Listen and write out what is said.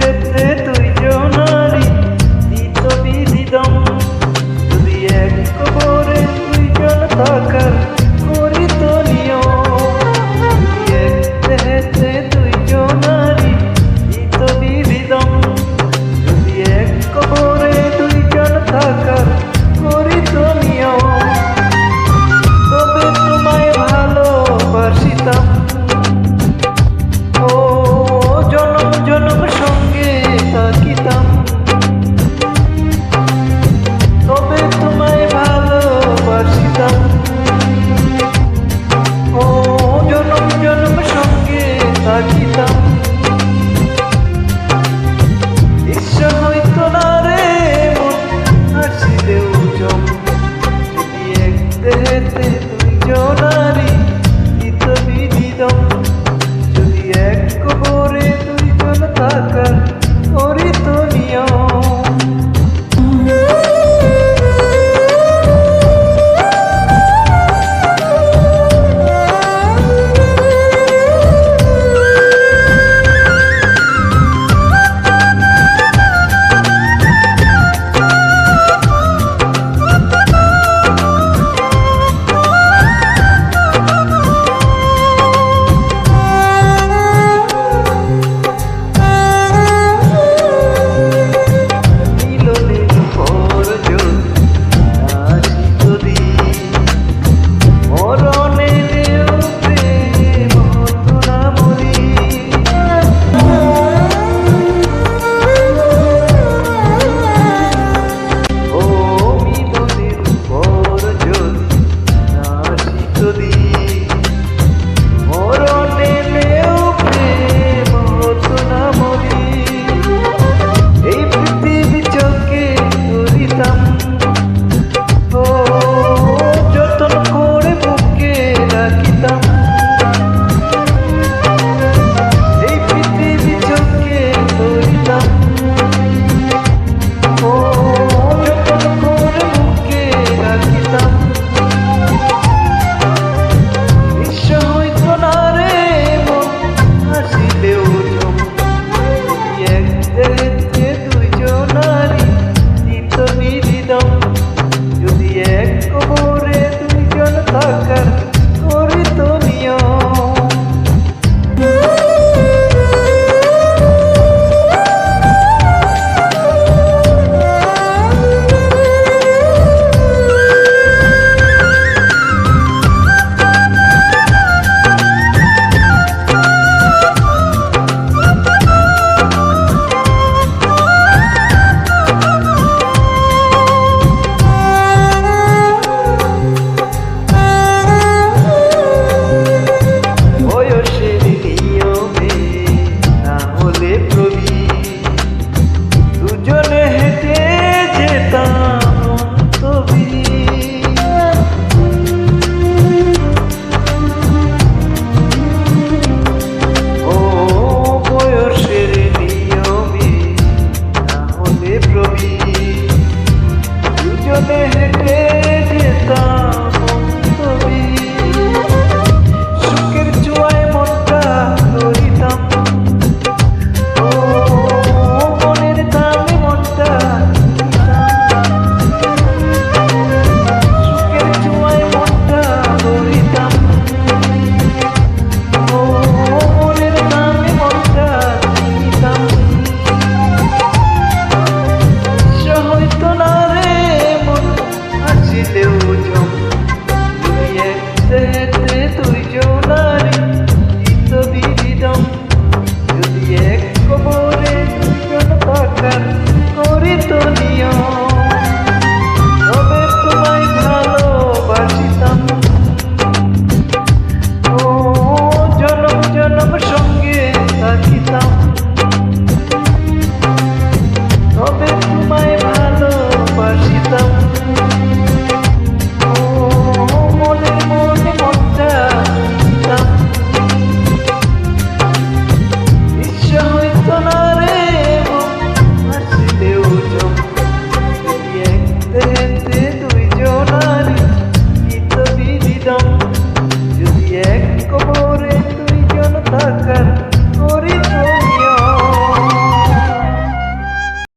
দেহেতে দুইজনারি দিত বিধিদম। যদি এক কবরে দুইজন থাকার করিত নিয়ম। এক দেহেতে দুইজনারি দিত বিধিদম। যদি এক কবরে দুইজন থাকার করিত নিয়ম। তবে তোমায় ভালোবাসিতাম, ও জনম জনম সঙ্গে থাকিতাম। তবে তোমায় ভালোবাসিতাম, ও জনম জনম সঙ্গে থাকিতাম। ঈশ্বর হইতো না রে মন হাসিলেও জম। যদি এক দেহেতে দুইজনারি দিত বিধিদম। যদি এক কবরে দুইজন থাকার করিত নিয়ম।